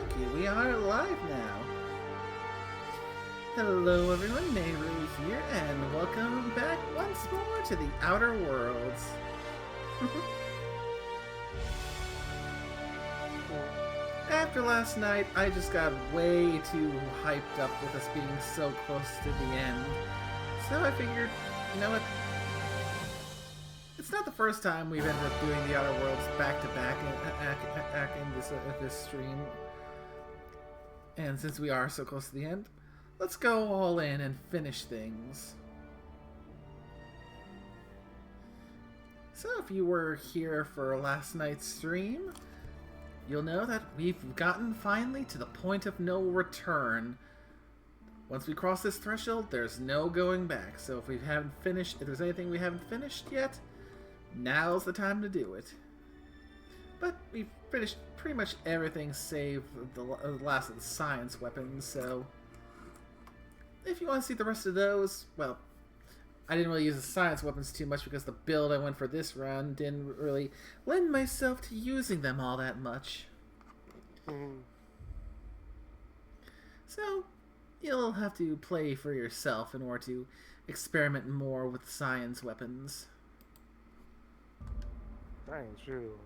monkey. We are live now. Hello everyone, Nehru here, and welcome back once more to the Outer Worlds. After last night, I just got way too hyped up with us being so close to the end. So I figured, you know what? It's not the first time we've ended up doing the Outer Worlds back to back in this stream. And since we are so close to the end, let's go all in and finish things. So if you were here for last night's stream, you'll know that we've gotten finally to the point of no return. Once we cross this threshold, there's no going back. So if if there's anything we haven't finished yet, now's the time to do it. But we've finished pretty much everything save the last of the science weapons, so if you want to see the rest of those, well, I didn't really use the science weapons too much because the build I went for this run didn't really lend myself to using them all that much. So you'll have to play for yourself in order to experiment more with science weapons. That ain't true.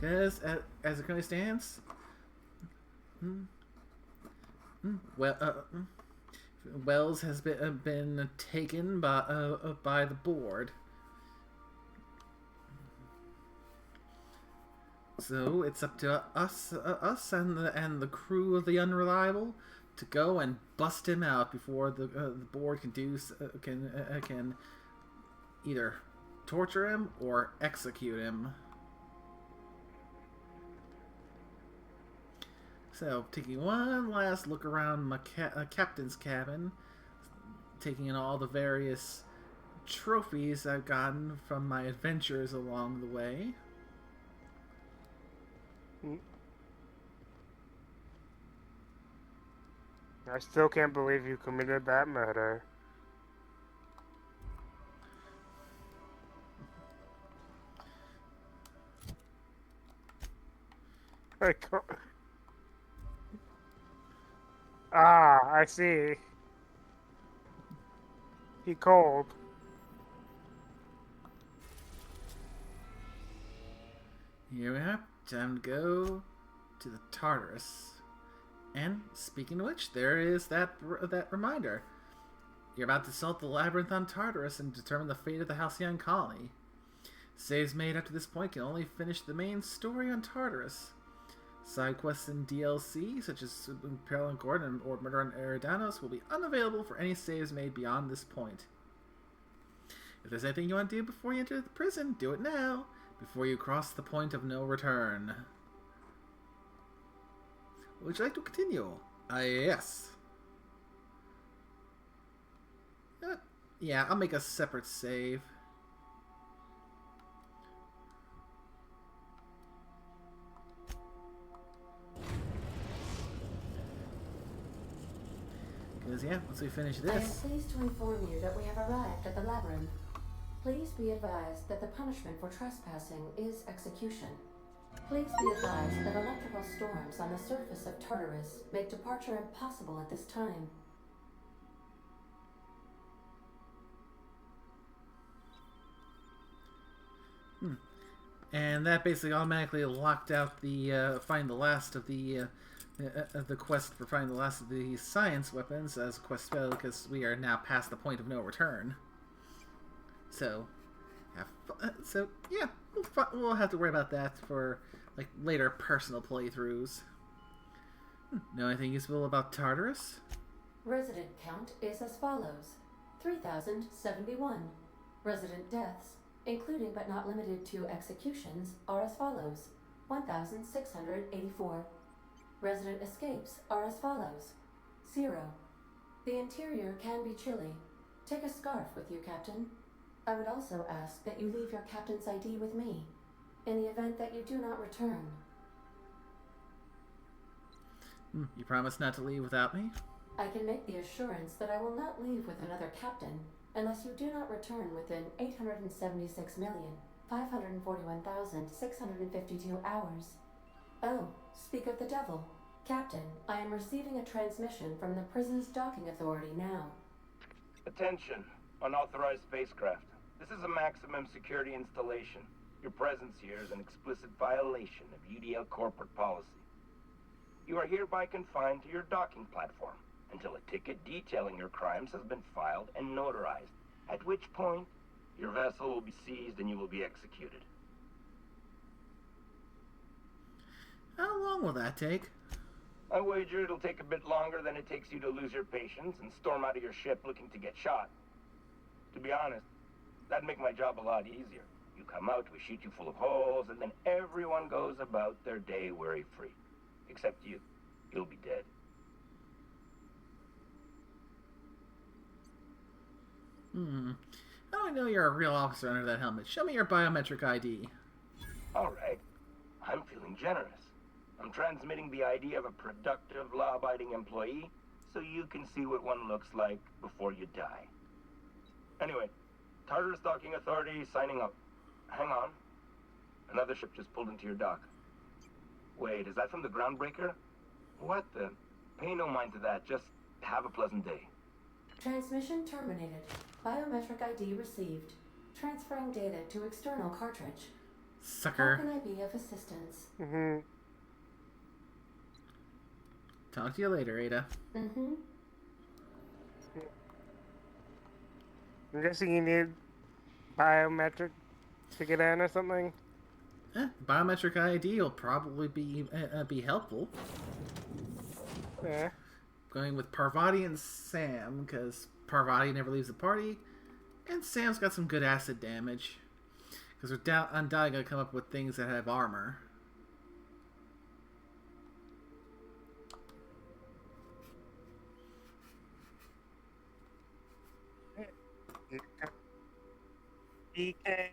Because, as it currently stands, Wells has been taken by the board. So it's up to us and the crew of the Unreliable to go and bust him out before the board can either torture him or execute him. So, taking one last look around my captain's cabin, taking in all the various trophies I've gotten from my adventures along the way. I still can't believe you committed that murder. I see. He cold. Here we are. Time to go to the Tartarus. And speaking of which, there is that reminder. You're about to assault the labyrinth on Tartarus and determine the fate of the Halcyon colony. Saves made up to this point can only finish the main story on Tartarus. Side quests and DLC, such as Peril and Gordon or Murder on Eridanos, will be unavailable for any saves made beyond this point. If there's anything you want to do before you enter the prison, do it now, before you cross the point of no return. Would you like to continue? Yes. Yeah, I'll make a separate save. Because, yeah, once we finish this... I am pleased to inform you that we have arrived at the labyrinth. Please be advised that the punishment for trespassing is execution. Please be advised that electrical storms on the surface of Tartarus make departure impossible at this time. And that basically automatically locked out the find the last of the quest for finding the last of the science weapons as a quest spell, because we are now past the point of no return. So, yeah, we'll have to worry about that for like later personal playthroughs. Know anything useful about Tartarus? Resident count is as follows: 3,071. Resident deaths, including but not limited to executions, are as follows: 1,684. Resident escapes are as follows: 0. The interior can be chilly. Take a scarf with you, Captain. I would also ask that you leave your captain's ID with me, in the event that you do not return. You promise not to leave without me? I can make the assurance that I will not leave with another captain unless you do not return within 876 million, 541,652 hours. Oh, speak of the devil. Captain, I am receiving a transmission from the prison's docking authority now. Attention, unauthorized spacecraft. This is a maximum security installation. Your presence here is an explicit violation of UDL corporate policy. You are hereby confined to your docking platform until a ticket detailing your crimes has been filed and notarized, at which point your vessel will be seized and you will be executed. How long will that take? I wager it'll take a bit longer than it takes you to lose your patience and storm out of your ship looking to get shot. To be honest, that'd make my job a lot easier. You come out, we shoot you full of holes, and then everyone goes about their day worry-free. Except you. You'll be dead. How do I know you're a real officer under that helmet? Show me your biometric ID. Alright. I'm feeling generous. I'm transmitting the ID of a productive, law-abiding employee so you can see what one looks like before you die. Anyway, Tartarus Docking Authority signing up. Hang on. Another ship just pulled into your dock. Wait, is that from the Groundbreaker? What the? Pay no mind to that. Just have a pleasant day. Transmission terminated. Biometric ID received. Transferring data to external cartridge. Sucker. How can I be of assistance? Talk to you later, Ada. I'm guessing you need biometric to get in or something. Biometric ID will probably be helpful. Yeah. Going with Parvati and Sam, because Parvati never leaves the party, and Sam's got some good acid damage. Because we're undoubtedly going to come up with things that have armor. DK.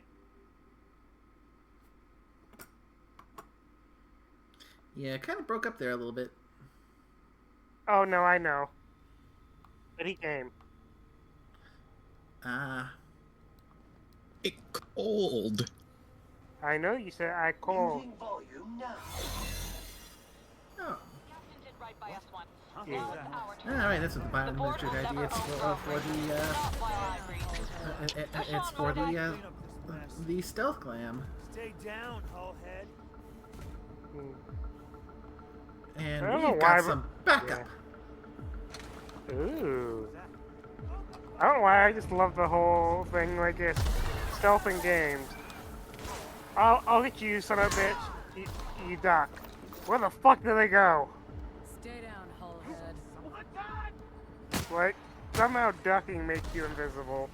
Yeah, it kind of broke up there a little bit. Oh, no, I know. But he came. It cold. I know you said I called. Volume now. Oh. Captain did right by us once. Yeah. Now it's our turn. Alright, that's what the The board biometric will ID never is override for agreements. Not while I agree. it's for the stealth glam. Stay down, hullhead. And I don't know we've why, got some backup. Ooh. I don't know why, I just love the whole thing, like it's stealth in games. I'll get you, son of a bitch. You duck. Where the fuck do they go? Stay down, hullhead. Like, somehow ducking makes you invisible.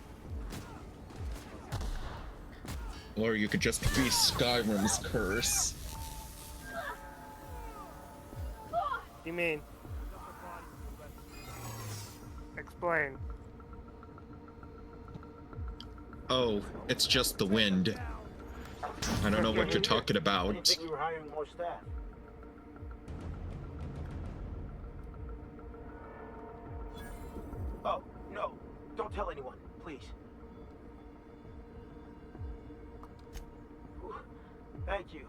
Or you could just be Skyrim's curse. You mean? Explain. Oh, it's just the wind. I don't know what you're talking about. We were hiring more staff. Oh, no. Don't tell anyone, please. Whew. Thank you.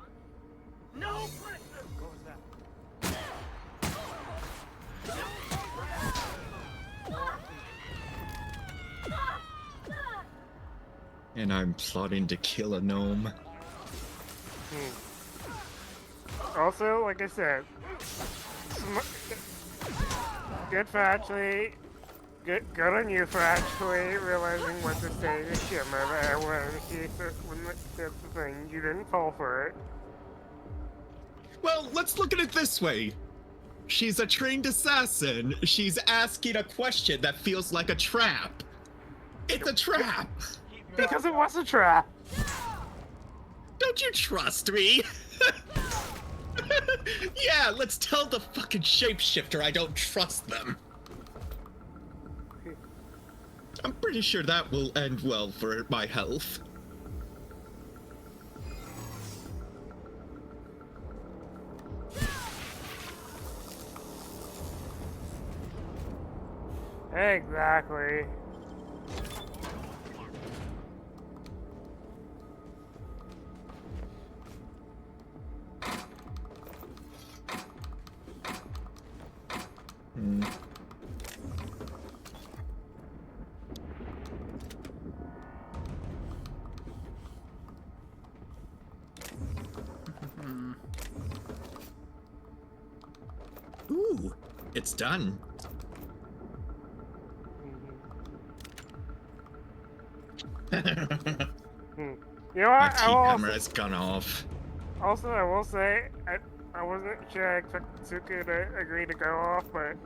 No pressure! What was that? And I'm plotting to kill a gnome. Also, like I said, good for actually, good on you for actually realizing what to say to Shimmer there when the thing, you didn't fall for it. Well, let's look at it this way. She's a trained assassin. She's asking a question that feels like a trap. It's a trap. Because it was a trap. Don't you trust me? Yeah, let's tell the fucking shapeshifter I don't trust them. I'm pretty sure that will end well for my health. Exactly. It's done. Hmm. You know what? My T camera has gone off. Also, I will say, I wasn't sure I expected Suku to agree to go off, but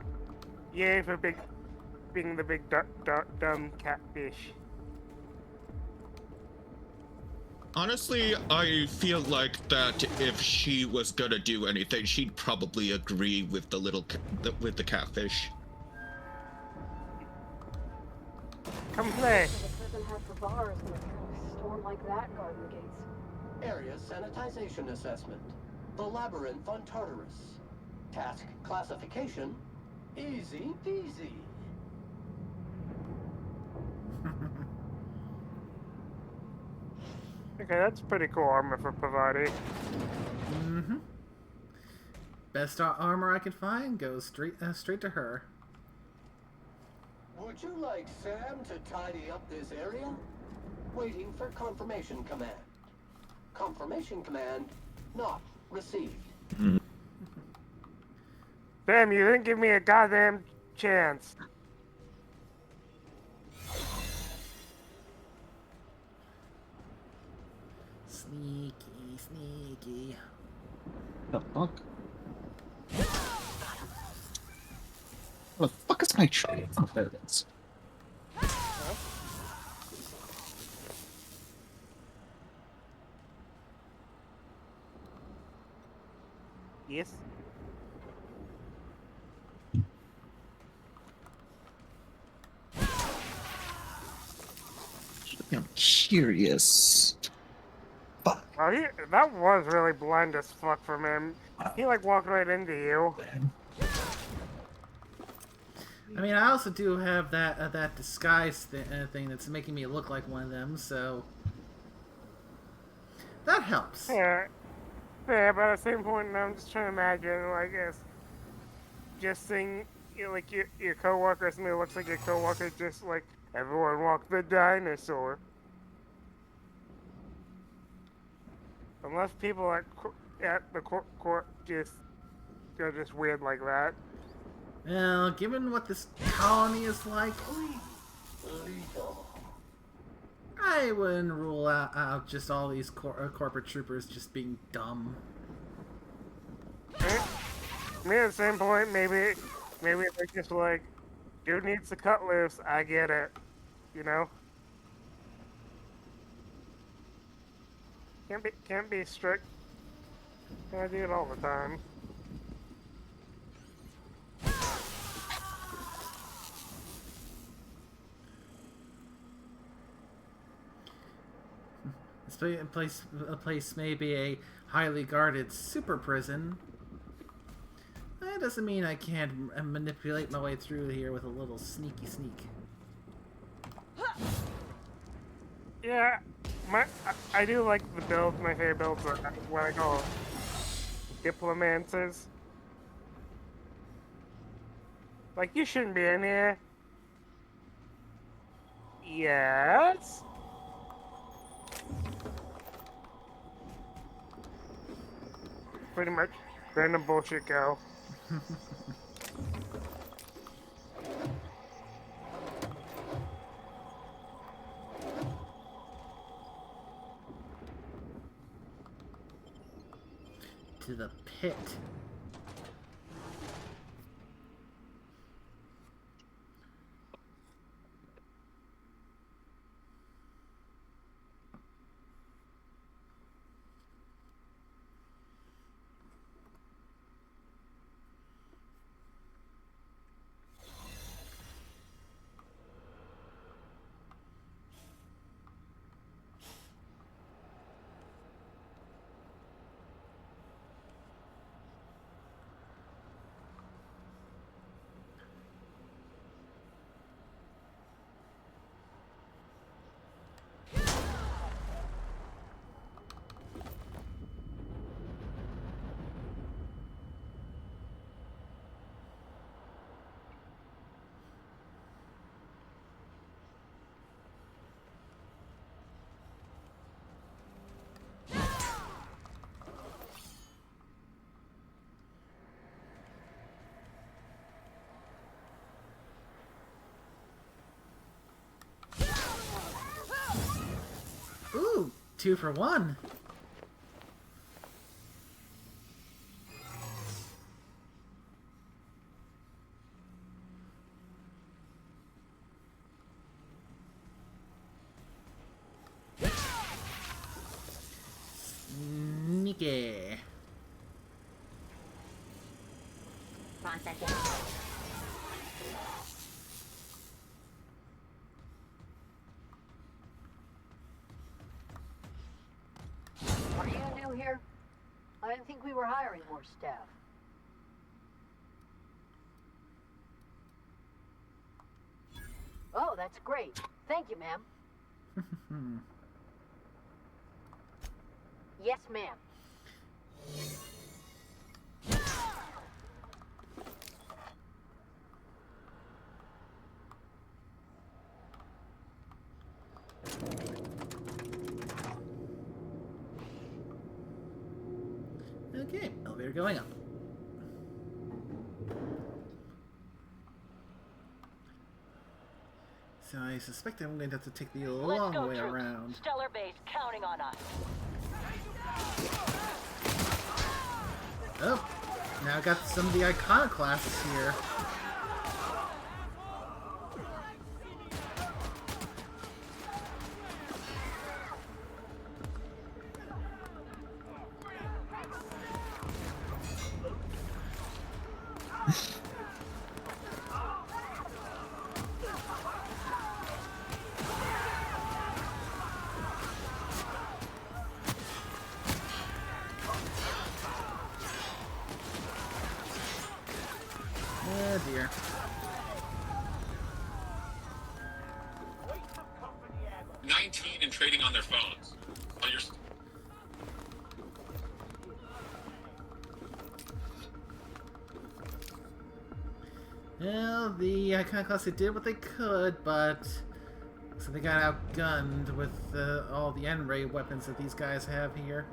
yay for being the big dumb catfish. Honestly, I feel like that if she was gonna do anything, she'd probably agree with the with the catfish. Come play. The prison had for bars in a kind of storm like that guarding the gates. Area sanitization assessment. The labyrinth on Tartarus. Task classification. Easy peasy. Okay, that's pretty cool armor for Pavati. Mm-hmm. Best armor I could find goes straight to her. Would you like Sam to tidy up this area? Waiting for confirmation command. Confirmation command not received. Damn, you didn't give me a goddamn chance. Sneaky, sneaky. The fuck? What the fuck is my trade? Oh, there it is. Yes. I'm curious. Fuck. Well, that was really blind as fuck from him. He like walked right into you. I mean, I also do have that disguise thing that's making me look like one of them, so that helps. Yeah, yeah, but at the same point, I'm just trying to imagine, like, just seeing like your coworker, somebody who looks like your coworker, just like everyone walked the dinosaur. Unless people at the court just they're just weird like that. Well, given what this colony is like, I wouldn't rule out just all these corporate troopers just being dumb. Me at the same point, maybe they're just like, dude needs to cut loose. I get it, you know. Can't be strict. I do it all the time. This place may be a highly guarded super prison. That doesn't mean I can't manipulate my way through here with a little sneaky sneak. Yeah, I do like the builds. My favorite builds are what I call diplomancers. Like, you shouldn't be in here. Yes? Pretty much random bullshit go. To the pit. 2 for 1. Sneaky. Are you new here? I didn't think we were hiring more staff. Oh, that's great. Thank you, ma'am. Yes, ma'am. Okay, elevator going up. So I suspect I'm going to have to take the long Let's go, way troops. around. Stellar base counting on us. Oh, now I got some of the iconoclasts here. Oh dear. And trading on their phones. Oh, you're... Well, the iconoclasts did what they could, but so they got outgunned with all the N-ray weapons that these guys have here.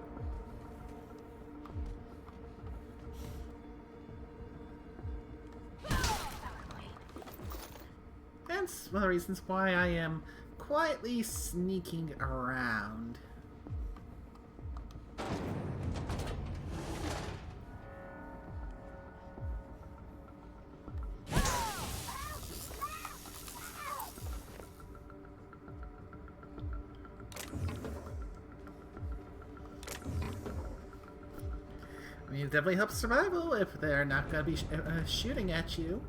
That's one of the reasons why I am quietly sneaking around. I mean, it definitely helps survival if they're not going to be shooting at you.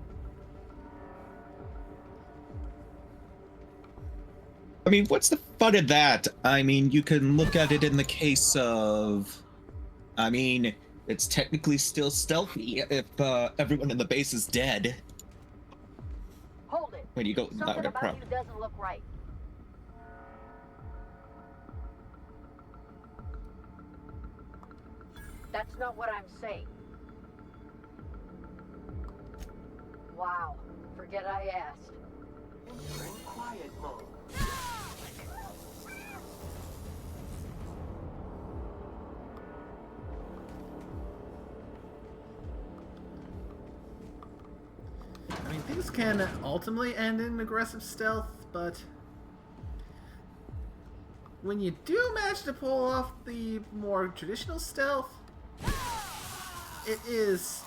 I mean, what's the fun of that? I mean, you can look at it in the case of... I mean, it's technically still stealthy if everyone in the base is dead. Hold it. When you go... Something about you doesn't look right. That's not what I'm saying. Wow. Forget I asked. Enter in quiet mode. I mean, things can ultimately end in aggressive stealth, but when you do manage to pull off the more traditional stealth, it is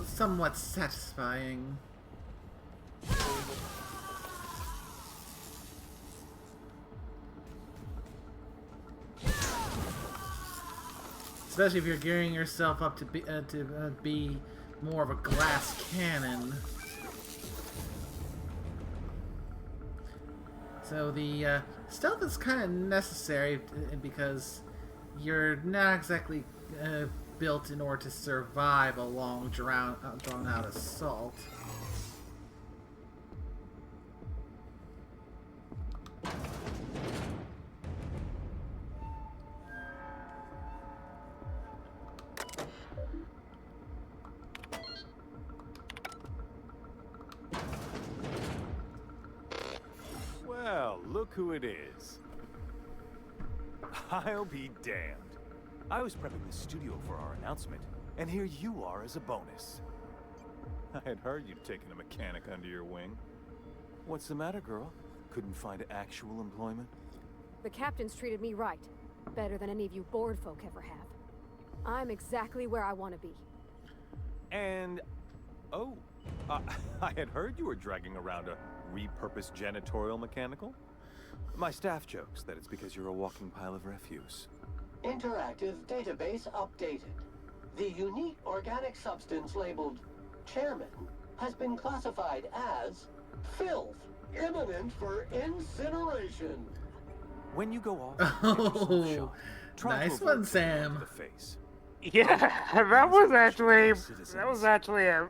somewhat satisfying. Especially if you're gearing yourself up to be more of a glass cannon. So the stealth is kind of necessary because you're not exactly built in order to survive a long, drawn-out assault. Well, look who it is. I'll be damned. I was prepping the studio for our announcement, and here you are as a bonus. I had heard you'd taken a mechanic under your wing. What's the matter, girl? Couldn't find actual employment? The captain's treated me right. better than any of you bored folk ever have. I'm exactly where I want to be. And... oh, I had heard you were dragging around a repurposed janitorial mechanical? My staff jokes that it's because you're a walking pile of refuse. Interactive database updated. The unique organic substance labeled Chairman has been classified as filth, imminent for incineration. When you go off, Oh, nice one, Sam. The face. Yeah, that was actually a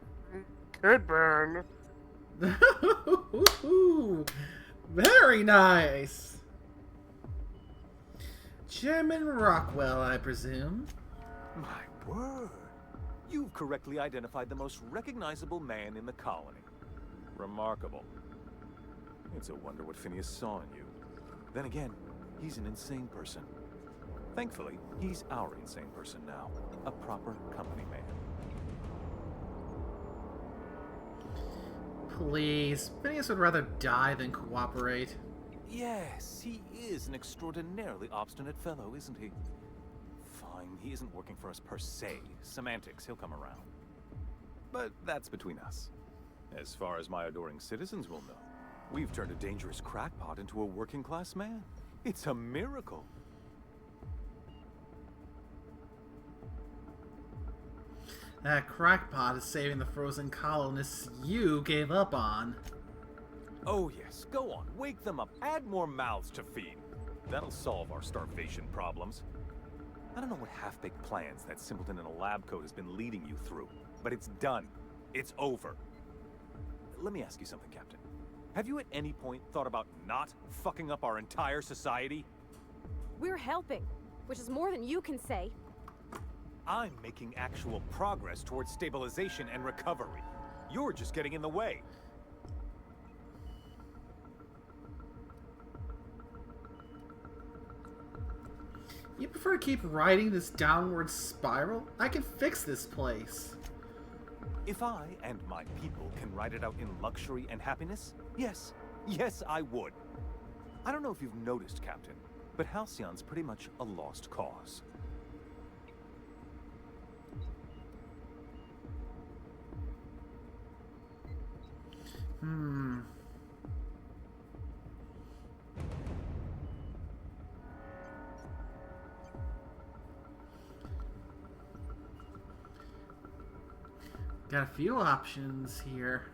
good burn. Very nice. Chairman Rockwell, I presume. My word. You've correctly identified the most recognizable man in the colony. Remarkable. It's a wonder what Phineas saw in you. Then again, he's an insane person. Thankfully, he's our insane person now. A proper company man. Please. Phineas would rather die than cooperate. Yes, he is an extraordinarily obstinate fellow, isn't he? Fine, he isn't working for us per se. Semantics, he'll come around. But that's between us. As far as my adoring citizens will know, we've turned a dangerous crackpot into a working-class man. It's a miracle. That crackpot is saving the frozen colonists you gave up on. Oh yes, go on, wake them up, add more mouths to feed. That'll solve our starvation problems. I don't know what half-baked plans that simpleton in a lab coat has been leading you through, but it's done. It's over. Let me ask you something, Captain. Have you at any point thought about not fucking up our entire society? We're helping, which is more than you can say. I'm making actual progress towards stabilization and recovery. You're just getting in the way. You prefer to keep riding this downward spiral? I can fix this place. If I and my people can ride it out in luxury and happiness, yes, I would. I don't know if you've noticed, Captain, but Halcyon's pretty much a lost cause. Got a few options here.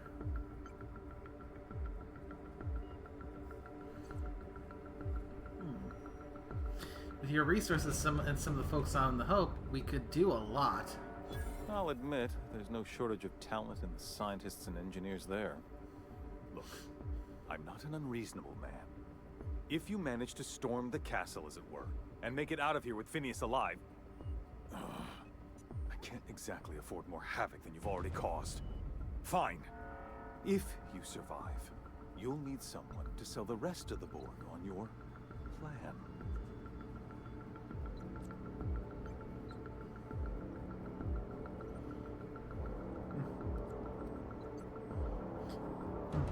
With your resources and some of the folks on the Hope, we could do a lot. I'll admit, there's no shortage of talent in the scientists and engineers there. Look, I'm not an unreasonable man. If you manage to storm the castle, as it were, and make it out of here with Phineas alive, I can't exactly afford more havoc than you've already caused. Fine. If you survive, you'll need someone to sell the rest of the Borg on your plan.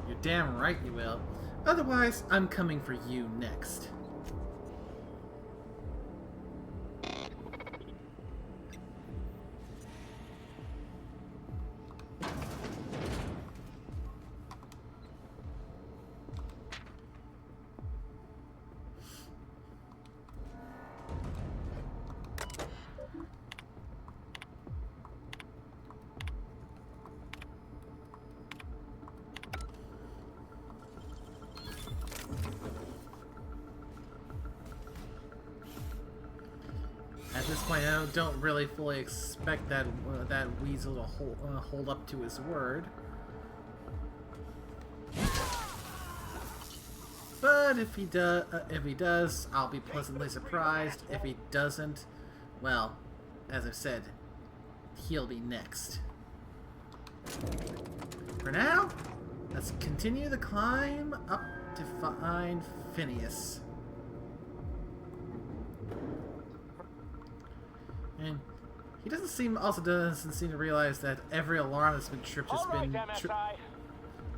You're damn right you will. Otherwise, I'm coming for you next. At this point, I don't really fully expect that that weasel to hold up to his word. But if he does, I'll be pleasantly surprised. If he doesn't, well, as I've said, he'll be next. For now, let's continue the climb up to find Phineas. And he doesn't seem to realize that every alarm that's been tripped has been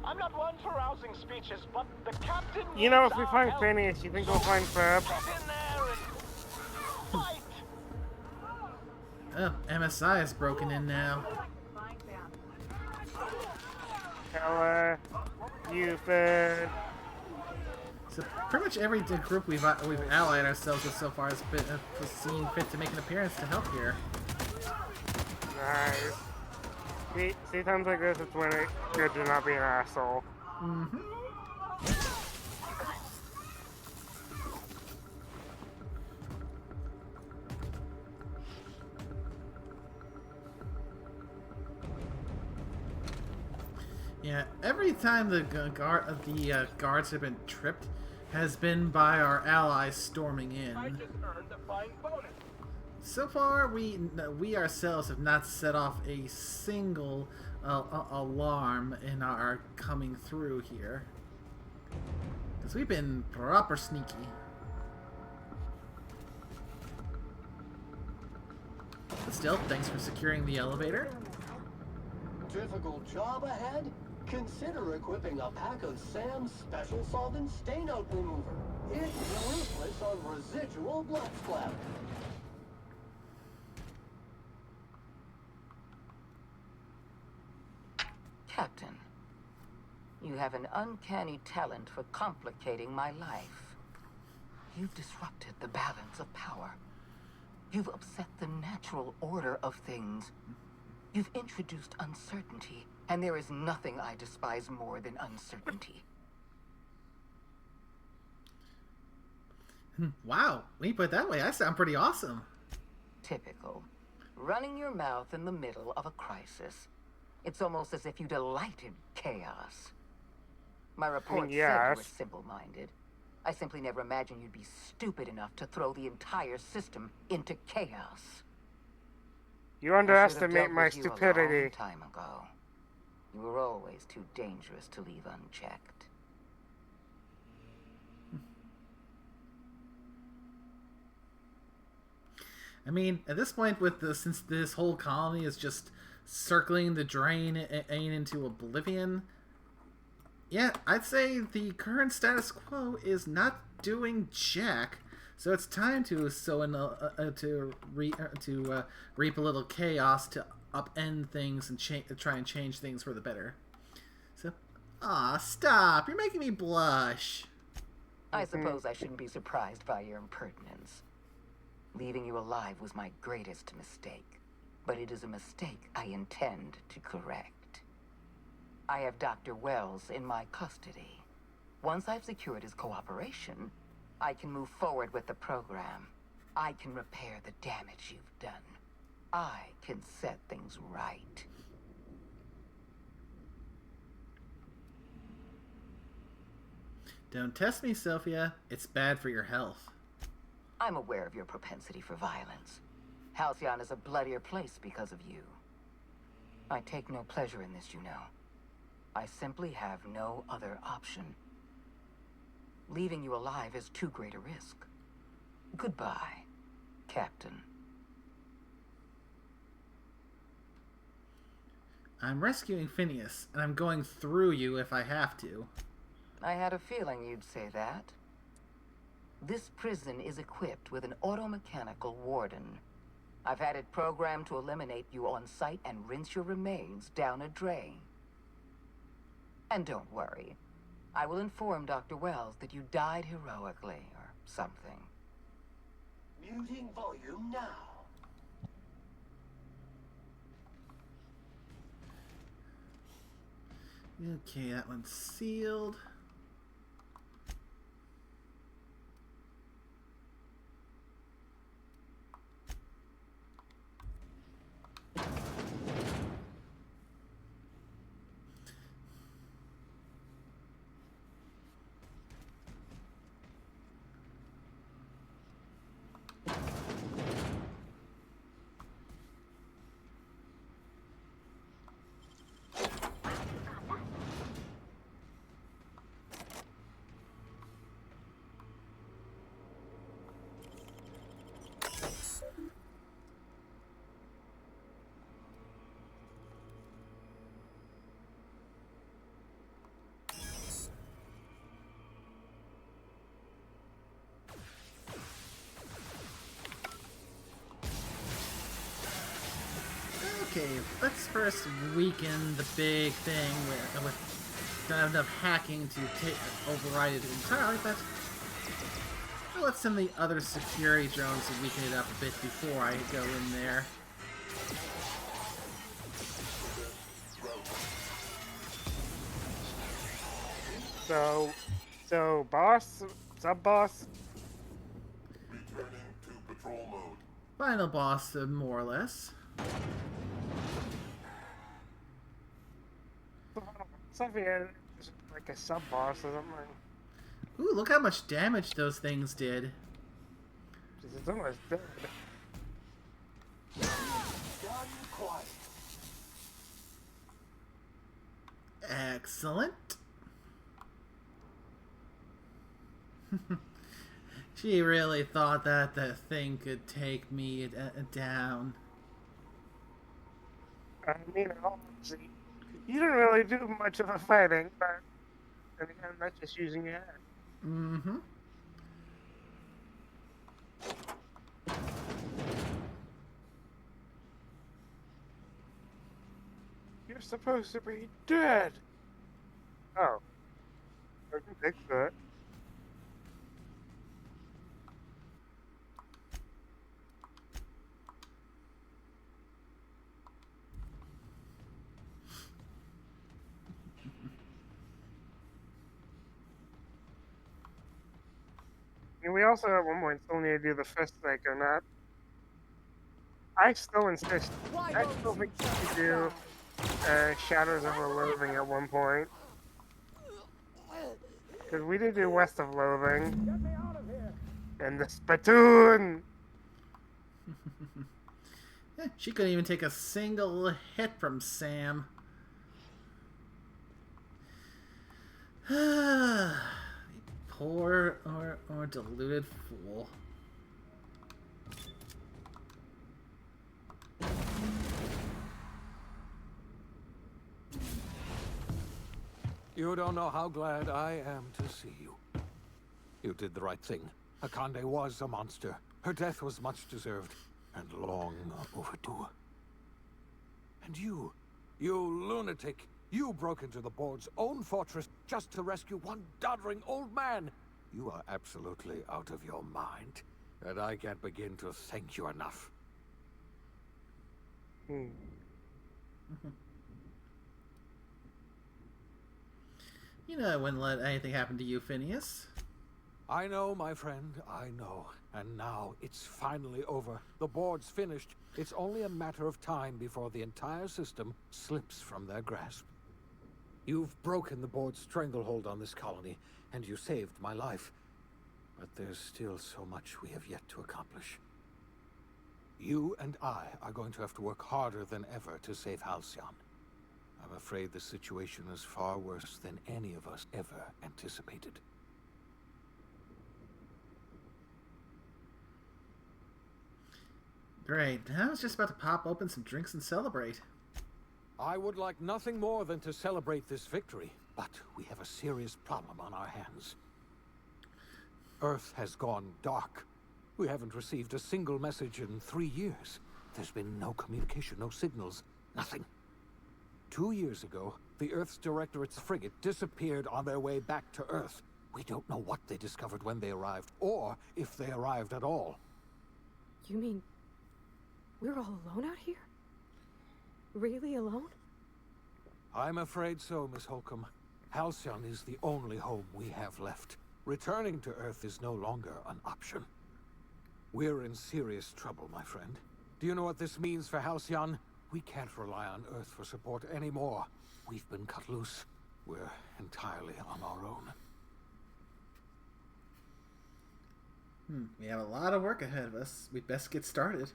I'm not one for rousing speeches, but the captain. You know, if we find Phineas, you think we'll find Ferb? Oh, MSI is broken in now. You've So pretty much every group we've allied ourselves with so far has been seen fit to make an appearance to help here. nice. See times like this, it's when it's good to not be an asshole. Mm-hmm. Yeah, every time the guards have been tripped has been by our allies storming in. I just earned a fine bonus. So far, we ourselves have not set off a single alarm in our coming through here. Because we've been proper sneaky. But still, thanks for securing the elevator. Difficult job ahead? Consider equipping a pack of Sam's special solvent stain-out remover. It's ruthless on residual blood splatter. Captain, you have an uncanny talent for complicating my life. You've disrupted the balance of power. You've upset the natural order of things. You've introduced uncertainty, and there is nothing I despise more than uncertainty. Wow, when you put it that way, I sound pretty awesome. Typical. Running your mouth in the middle of a crisis. It's almost as if you delight in chaos. My report said you were simple-minded. I simply never imagined you'd be stupid enough to throw the entire system into chaos. You underestimate my stupidity. A long time ago. You were always too dangerous to leave unchecked. I mean, at this point, since this whole colony is just circling the drain into oblivion, yeah, I'd say the current status quo is not doing jack. So it's time to reap a little chaos to upend things and try and change things for the better. So, stop! You're making me blush. I suppose I shouldn't be surprised by your impertinence. Leaving you alive was my greatest mistake, but it is a mistake I intend to correct. I have Dr. Wells in my custody. Once I've secured his cooperation, I can move forward with the program. I can repair the damage you've done. I can set things right. Don't test me, Sophia. It's bad for your health. I'm aware of your propensity for violence. Halcyon is a bloodier place because of you. I take no pleasure in this, you know. I simply have no other option. Leaving you alive is too great a risk. Goodbye, Captain. I'm rescuing Phineas, and I'm going through you if I have to. I had a feeling you'd say that. This prison is equipped with an automechanical warden. I've had it programmed to eliminate you on sight and rinse your remains down a drain. And don't worry. I will inform Dr. Wells that you died heroically, or something. Muting volume now. Okay, that one's sealed. Okay, let's first weaken the big thing with don't have enough hacking to override it entirely, but let's send the other security drones to weaken it up a bit before I go in there. So boss, sub-boss? Returning to patrol mode. Final boss, more or less. Something like a sub-boss or something. Ooh, look how much damage those things did. It's almost dead. Done quiet. Excellent. She really thought that that thing could take me down. I mean, honestly, you didn't really do much of the fighting, but and again, that's just using your head. Mm-hmm. You're supposed to be dead. Oh. I can fix that. And we also at one point still need to do the fist snake or not. I still insist. I still think we should do Shadows of Loathing at one point. Because we did do West of Loathing. Get me out of here. And the spittoon! She couldn't even take a single hit from Sam. Poor or deluded fool. You don't know how glad I am to see you. You did the right thing. Akande was a monster. Her death was much deserved, and long overdue. And you lunatic, you broke into the board's own fortress just to rescue one doddering old man. You are absolutely out of your mind, and I can't begin to thank you enough. You know I wouldn't let anything happen to you, Phineas. I know, my friend, I know. And now it's finally over. The board's finished. It's only a matter of time before the entire system slips from their grasp. You've broken the board's stranglehold on this colony, and you saved my life. But there's still so much we have yet to accomplish. You and I are going to have to work harder than ever to save Halcyon. I'm afraid the situation is far worse than any of us ever anticipated. Great. I was just about to pop open some drinks and celebrate. I would like nothing more than to celebrate this victory, but we have a serious problem on our hands. Earth has gone dark. We haven't received a single message in 3 years. There's been no communication, no signals, nothing. 2 years ago, the Earth's Directorate's frigate disappeared on their way back to Earth. We don't know what they discovered when they arrived, or if they arrived at all. You mean we're all alone out here? Really alone? I'm afraid so, Miss Holcomb. Halcyon is the only home we have left. Returning to Earth is no longer an option. We're in serious trouble, my friend. Do you know what this means for Halcyon? We can't rely on Earth for support anymore. We've been cut loose. We're entirely on our own. We have a lot of work ahead of us. We'd best get started.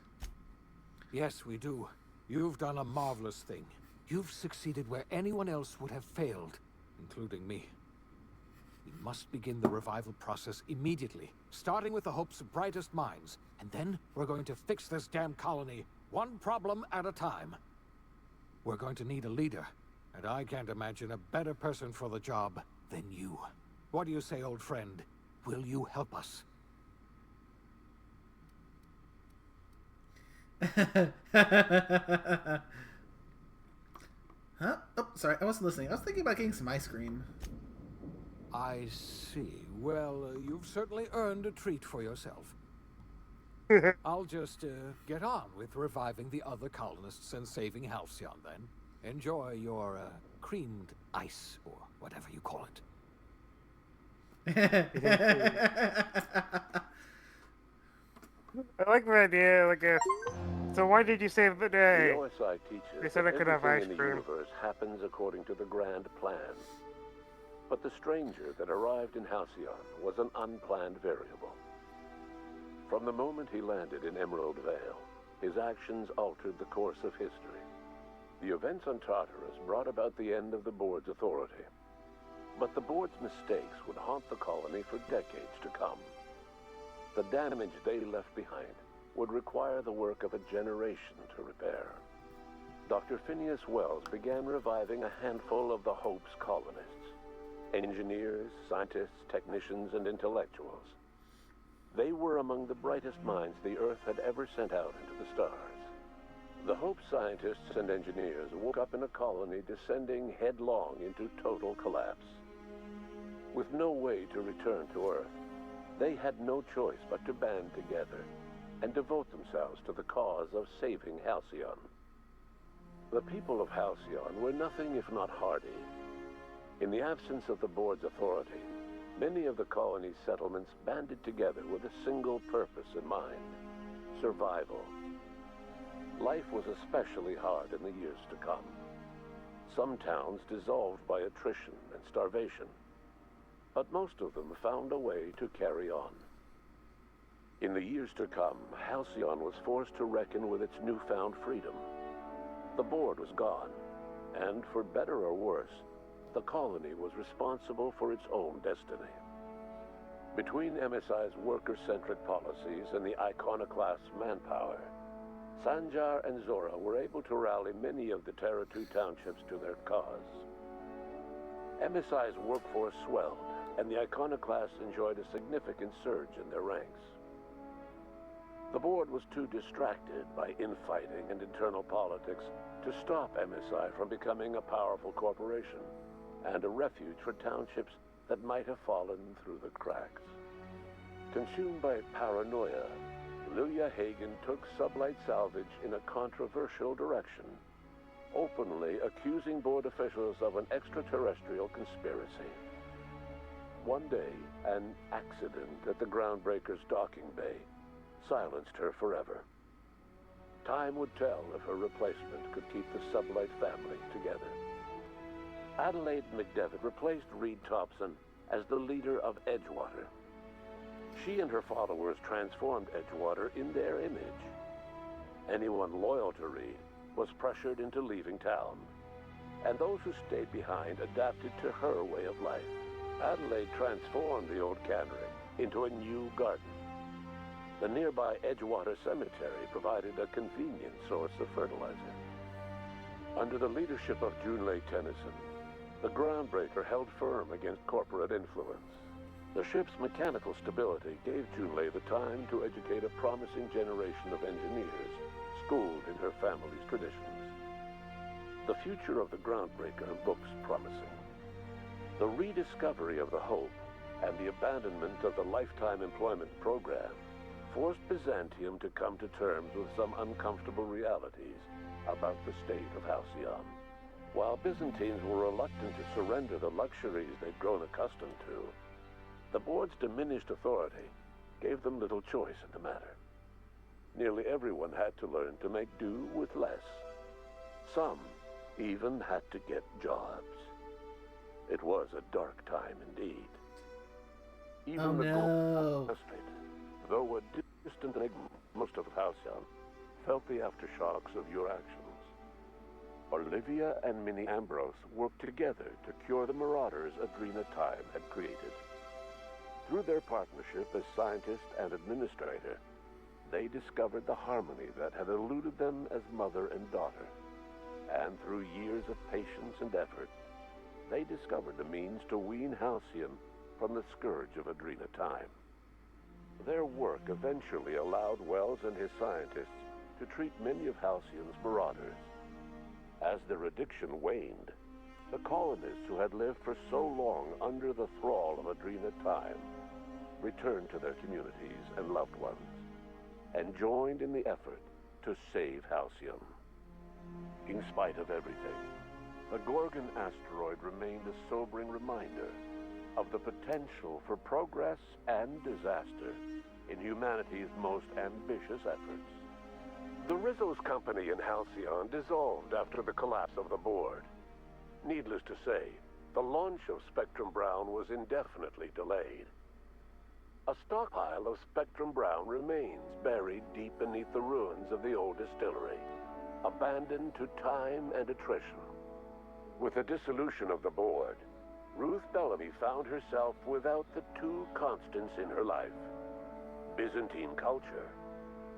Yes, we do. You've done a marvelous thing. You've succeeded where anyone else would have failed, including me. We must begin the revival process immediately, starting with the hope's brightest minds, and then we're going to fix this damn colony, one problem at a time. We're going to need a leader, and I can't imagine a better person for the job than you. What do you say, old friend? Will you help us? Huh? Oh, sorry, I wasn't listening. I was thinking about getting some ice cream. I see. Well, you've certainly earned a treat for yourself. I'll just get on with reviving the other colonists and saving Halcyon then. Enjoy your creamed ice, or whatever you call it. I like the idea, like a... So why did you save the day? The OSI teaches They said I that could have everything ice in the cream. universe happens according to the grand plan. But the stranger that arrived in Halcyon was an unplanned variable. From the moment he landed in Emerald Vale, his actions altered the course of history. The events on Tartarus brought about the end of the board's authority. But the board's mistakes would haunt the colony for decades to come. The damage they left behind would require the work of a generation to repair. Dr. Phineas Wells began reviving a handful of the Hope's colonists. Engineers, scientists, technicians, and intellectuals. They were among the brightest minds the Earth had ever sent out into the stars. The Hope scientists and engineers woke up in a colony descending headlong into total collapse. With no way to return to Earth, they had no choice but to band together and devote themselves to the cause of saving Halcyon. The people of Halcyon were nothing if not hardy. In the absence of the board's authority, many of the colony's settlements banded together with a single purpose in mind: survival. Life was especially hard in the years to come. Some towns dissolved by attrition and starvation, but most of them found a way to carry on. In the years to come, Halcyon was forced to reckon with its newfound freedom. The board was gone, and for better or worse, the colony was responsible for its own destiny. Between MSI's worker-centric policies and the iconoclast's manpower, Sanjar and Zora were able to rally many of the Terra 2 townships to their cause. MSI's workforce swelled, and the iconoclasts enjoyed a significant surge in their ranks. The board was too distracted by infighting and internal politics to stop MSI from becoming a powerful corporation and a refuge for townships that might have fallen through the cracks. Consumed by paranoia, Lilia Hagen took Sublight Salvage in a controversial direction, openly accusing board officials of an extraterrestrial conspiracy. One day, an accident at the Groundbreaker's docking bay silenced her forever. Time would tell if her replacement could keep the Sublight family together. Adelaide McDevitt replaced Reed Thompson as the leader of Edgewater. She and her followers transformed Edgewater in their image. Anyone loyal to Reed was pressured into leaving town, and those who stayed behind adapted to her way of life. Adelaide transformed the old cannery into a new garden. The nearby Edgewater Cemetery provided a convenient source of fertilizer. Under the leadership of Junlei Tennyson, the Groundbreaker held firm against corporate influence. The ship's mechanical stability gave Junlei the time to educate a promising generation of engineers schooled in her family's traditions. The future of the Groundbreaker looks promising. The rediscovery of the Hope and the abandonment of the lifetime employment program forced Byzantium to come to terms with some uncomfortable realities about the state of Halcyon. While Byzantines were reluctant to surrender the luxuries they'd grown accustomed to, the board's diminished authority gave them little choice in the matter. Nearly everyone had to learn to make do with less. Some even had to get jobs. It was a dark time indeed. Even the gold though a distant enigma, most of Halcyon felt the aftershocks of your actions. Olivia and Minnie Ambrose worked together to cure the marauders Adrena Time had created. Through their partnership as scientist and administrator, they discovered the harmony that had eluded them as mother and daughter. And through years of patience and effort, they discovered the means to wean Halcyon from the scourge of Adrena Time. Their work eventually allowed Wells and his scientists to treat many of Halcyon's marauders. As their addiction waned, the colonists who had lived for so long under the thrall of Adrena time returned to their communities and loved ones, and joined in the effort to save Halcyon. In spite of everything, the Gorgon asteroid remained a sobering reminder of the potential for progress and disaster in humanity's most ambitious efforts. The Rizzo's company in Halcyon dissolved after the collapse of the board. Needless to say, the launch of Spectrum Brown was indefinitely delayed. A stockpile of Spectrum Brown remains buried deep beneath the ruins of the old distillery, abandoned to time and attrition. With the dissolution of the board, Ruth Bellamy found herself without the two constants in her life: Byzantine culture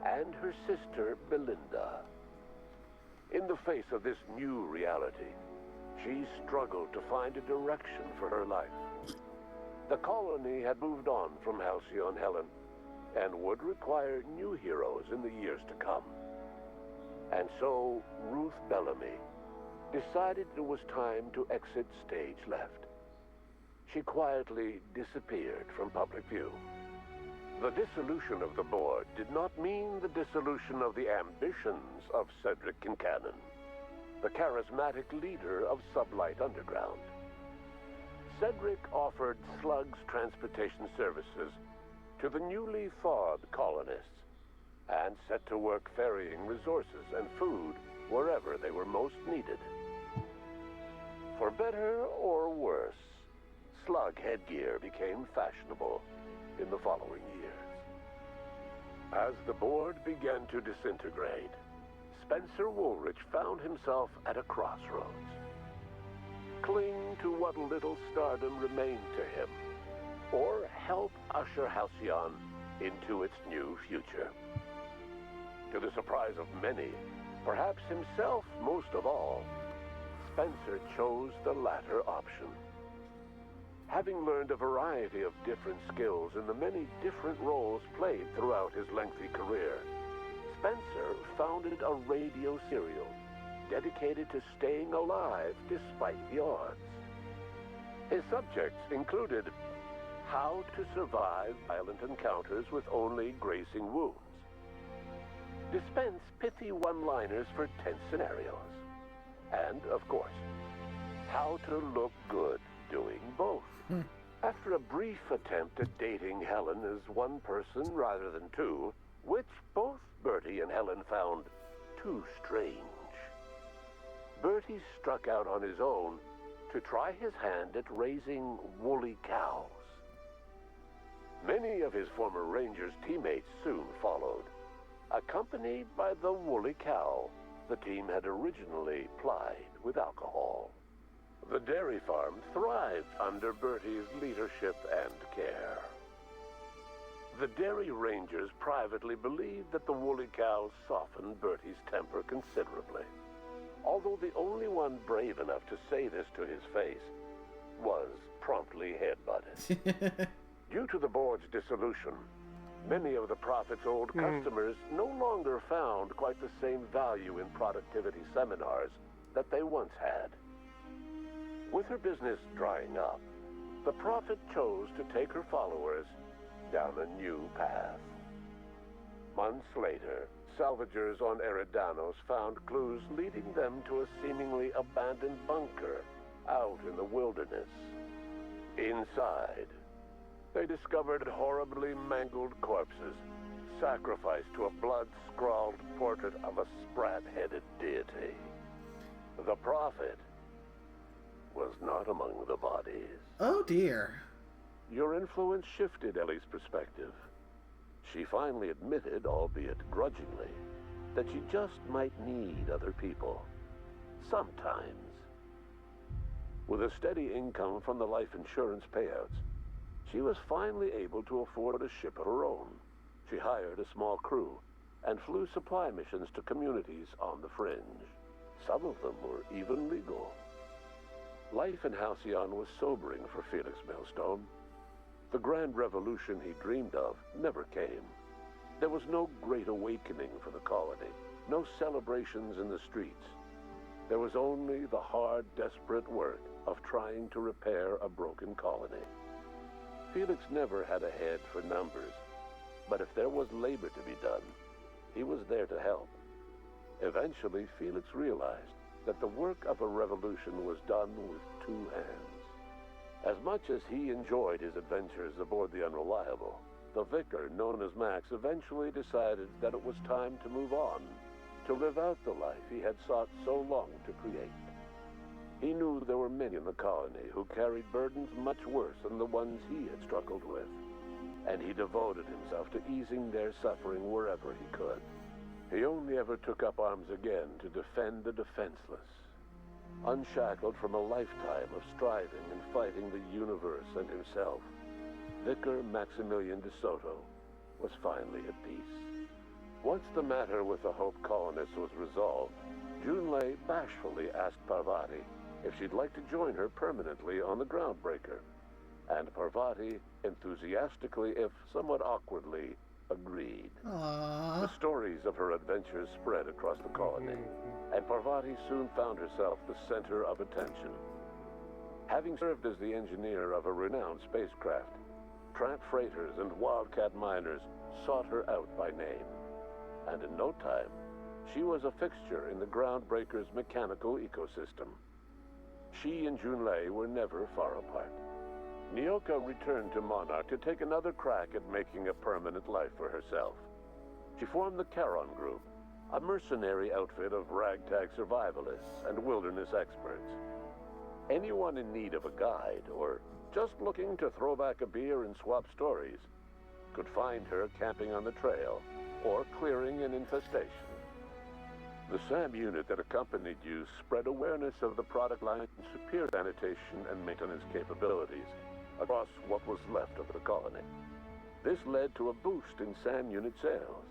and her sister Belinda. In the face of this new reality, she struggled to find a direction for her life. The colony had moved on from Halcyon Helen and would require new heroes in the years to come. And so Ruth Bellamy decided it was time to exit stage left. She quietly disappeared from public view. The dissolution of the board did not mean the dissolution of the ambitions of Cedric Kincannon, the charismatic leader of Sublight Underground. Cedric offered Slug's transportation services to the newly thawed colonists and set to work ferrying resources and food wherever they were most needed. For better or worse, Slug headgear became fashionable in the following years. As the board began to disintegrate, Spencer Woolrich found himself at a crossroads. Cling to what little stardom remained to him, or help usher Halcyon into its new future. To the surprise of many, perhaps himself most of all, Spencer chose the latter option. Having learned a variety of different skills in the many different roles played throughout his lengthy career, Spencer founded a radio serial dedicated to staying alive despite the odds. His subjects included how to survive violent encounters with only grazing wounds, dispense pithy one-liners for tense scenarios, and, of course, how to look good doing both. After a brief attempt at dating Helen as one person rather than two, which both Bertie and Helen found too strange, Bertie struck out on his own to try his hand at raising woolly cows. Many of his former Rangers teammates soon followed, accompanied by the woolly cow the team had originally plied with alcohol. The dairy farm thrived under Bertie's leadership and care. The Dairy Rangers privately believed that the woolly cows softened Bertie's temper considerably, although the only one brave enough to say this to his face was promptly headbutted. Due to the board's dissolution, many of the Prophet's old customers no longer found quite the same value in productivity seminars that they once had. With her business drying up, the Prophet chose to take her followers down a new path. Months later, salvagers on Eridanos found clues leading them to a seemingly abandoned bunker out in the wilderness. Inside, they discovered horribly mangled corpses, sacrificed to a blood-scrawled portrait of a sprat-headed deity. The Prophet was not among the bodies. Oh dear. Your influence shifted Ellie's perspective. She finally admitted, albeit grudgingly, that she just might need other people. Sometimes. With a steady income from the life insurance payouts, she was finally able to afford a ship of her own. She hired a small crew and flew supply missions to communities on the fringe. Some of them were even legal. Life in Halcyon was sobering for Felix Millstone. The grand revolution he dreamed of never came. There was no great awakening for the colony, no celebrations in the streets. There was only the hard, desperate work of trying to repair a broken colony. Felix never had a head for numbers, but if there was labor to be done, he was there to help. Eventually, Felix realized that the work of a revolution was done with two hands. As much as he enjoyed his adventures aboard the Unreliable, the vicar, known as Max, eventually decided that it was time to move on, to live out the life he had sought so long to create. He knew there were many in the colony who carried burdens much worse than the ones he had struggled with, and he devoted himself to easing their suffering wherever he could. He only ever took up arms again to defend the defenseless. Unshackled from a lifetime of striving and fighting the universe and himself, Vicar Maximilian de Soto was finally at peace. Once the matter with the Hope colonists was resolved, Junlei bashfully asked Parvati if she'd like to join her permanently on the Groundbreaker, and Parvati enthusiastically, if somewhat awkwardly, agreed. Aww. The stories of her adventures spread across the colony, and Parvati soon found herself the center of attention. Having served as the engineer of a renowned spacecraft, tramp freighters and wildcat miners sought her out by name, and in no time, she was a fixture in the Groundbreaker's mechanical ecosystem. She and Junlei were never far apart. Nyoka returned to Monarch to take another crack at making a permanent life for herself. She formed the Charon Group, a mercenary outfit of ragtag survivalists and wilderness experts. Anyone in need of a guide, or just looking to throw back a beer and swap stories, could find her camping on the trail or clearing an infestation. The SAM unit that accompanied you spread awareness of the product line's superior sanitation and maintenance capabilities across what was left of the colony. This led to a boost in SAM unit sales.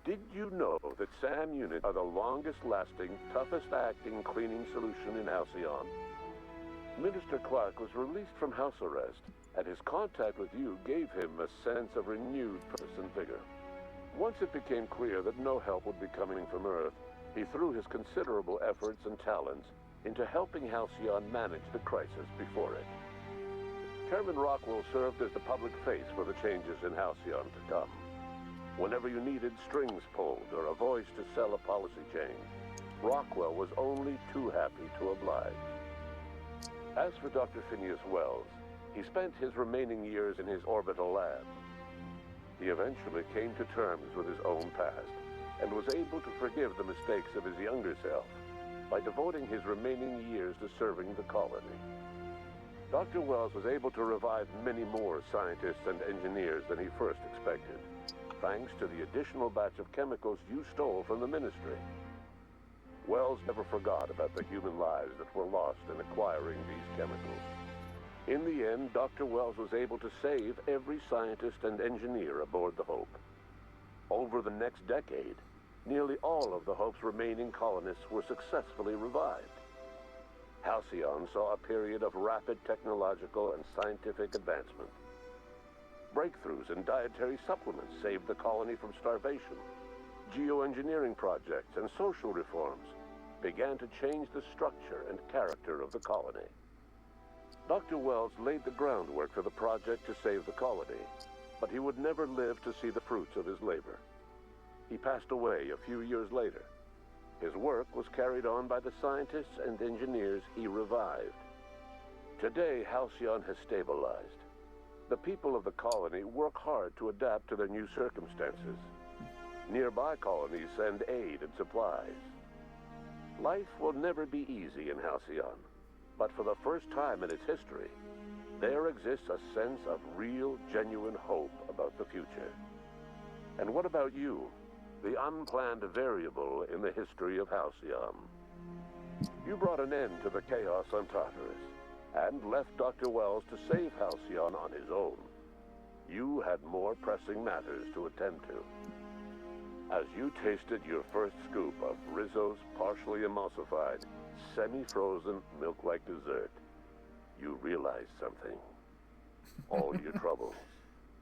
Did you know that SAM units are the longest-lasting, toughest-acting cleaning solution in Halcyon? Minister Clark was released from house arrest, and his contact with you gave him a sense of renewed purpose and vigor. Once it became clear that no help would be coming from Earth, he threw his considerable efforts and talents into helping Halcyon manage the crisis before it. Chairman Rockwell served as the public face for the changes in Halcyon to come. Whenever you needed strings pulled or a voice to sell a policy change, Rockwell was only too happy to oblige. As for Dr. Phineas Wells, he spent his remaining years in his orbital lab. He eventually came to terms with his own past and was able to forgive the mistakes of his younger self by devoting his remaining years to serving the colony. Dr. Wells was able to revive many more scientists and engineers than he first expected, thanks to the additional batch of chemicals you stole from the Ministry. Wells never forgot about the human lives that were lost in acquiring these chemicals. In the end, Dr. Wells was able to save every scientist and engineer aboard the Hope. Over the next decade, nearly all of the Hope's remaining colonists were successfully revived. Halcyon saw a period of rapid technological and scientific advancement. Breakthroughs in dietary supplements saved the colony from starvation. Geoengineering projects and social reforms began to change the structure and character of the colony. Dr. Wells laid the groundwork for the project to save the colony, but he would never live to see the fruits of his labor. He passed away a few years later. His work was carried on by the scientists and engineers he revived. Today, Halcyon has stabilized. The people of the colony work hard to adapt to their new circumstances. Nearby colonies send aid and supplies. Life will never be easy in Halcyon, but for the first time in its history, there exists a sense of real, genuine hope about the future. And what about you, the unplanned variable in the history of Halcyon? You brought an end to the chaos on Tartarus, and left Dr. Wells to save Halcyon on his own. You had more pressing matters to attend to. As you tasted your first scoop of Rizzo's partially emulsified, semi-frozen milk-like dessert, you realized something. All your troubles,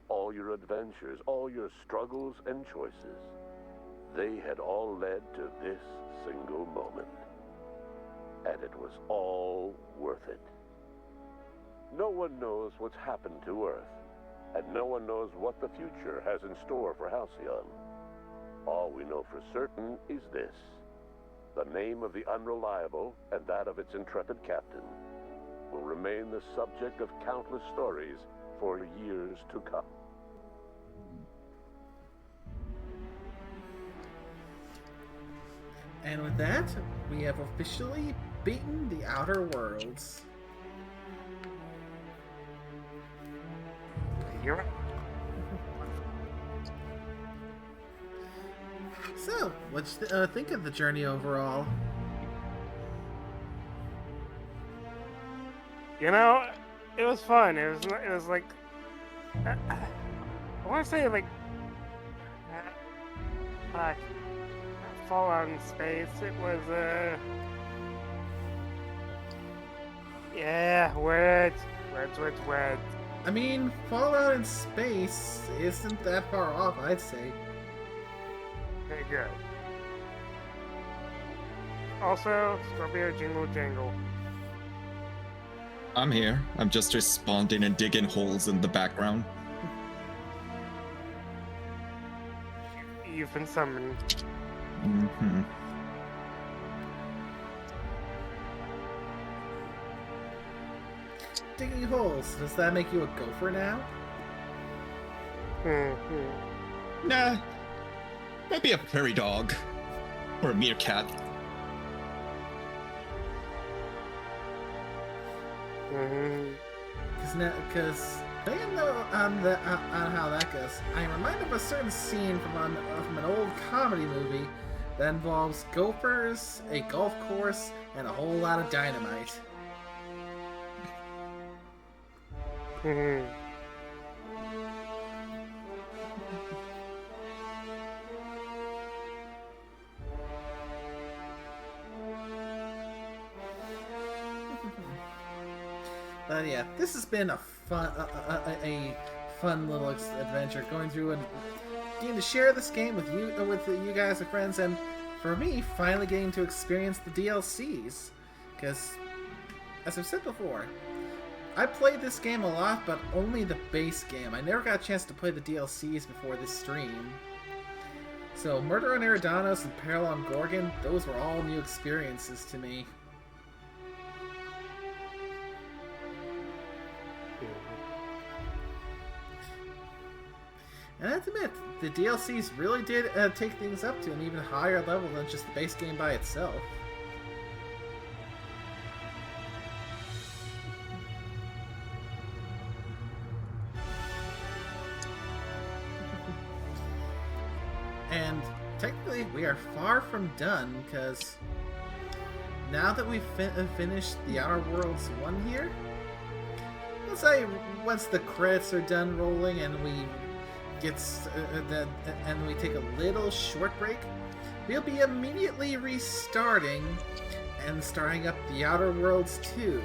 all your adventures, all your struggles and choices, they had all led to this single moment. and it was all worth it. No one knows what's happened to Earth, and no one knows what the future has in store for Halcyon. All we know for certain is this: the name of the Unreliable and that of its intrepid captain will remain the subject of countless stories for years to come. And with that, we have officially beaten the Outer Worlds. You're right. So, what you think of the journey overall? You know, it was fun. It was like, I want to say like Fallout in space. It was yeah, words. I mean, Fallout in space isn't that far off, I'd say. Very good. Also, Scorpio Jingle Jangle. I'm here. I'm just responding and digging holes in the background. You've been summoned. Mm-hmm. Digging holes. Does that make you a gopher now? Nah. Maybe a prairie dog. Or a meerkat. Because thinking on how that goes, I'm reminded of a certain scene from an old comedy movie that involves gophers, a golf course, and a whole lot of dynamite. But yeah, this has been a fun little adventure going through and getting to share this game with you guys and friends, and for me, finally getting to experience the DLCs. Because, as I've said before, I played this game a lot, but only the base game. I never got a chance to play the DLCs before this stream. So, Murder on Eridanos and Peril on Gorgon, those were all new experiences to me. And I have to admit, the DLCs really did take things up to an even higher level than just the base game by itself. And technically, we are far from done, because now that we've finished the Outer Worlds 1 here, let's say once the credits are done rolling and we and we take a little short break, we'll be immediately restarting and starting up the Outer Worlds 2.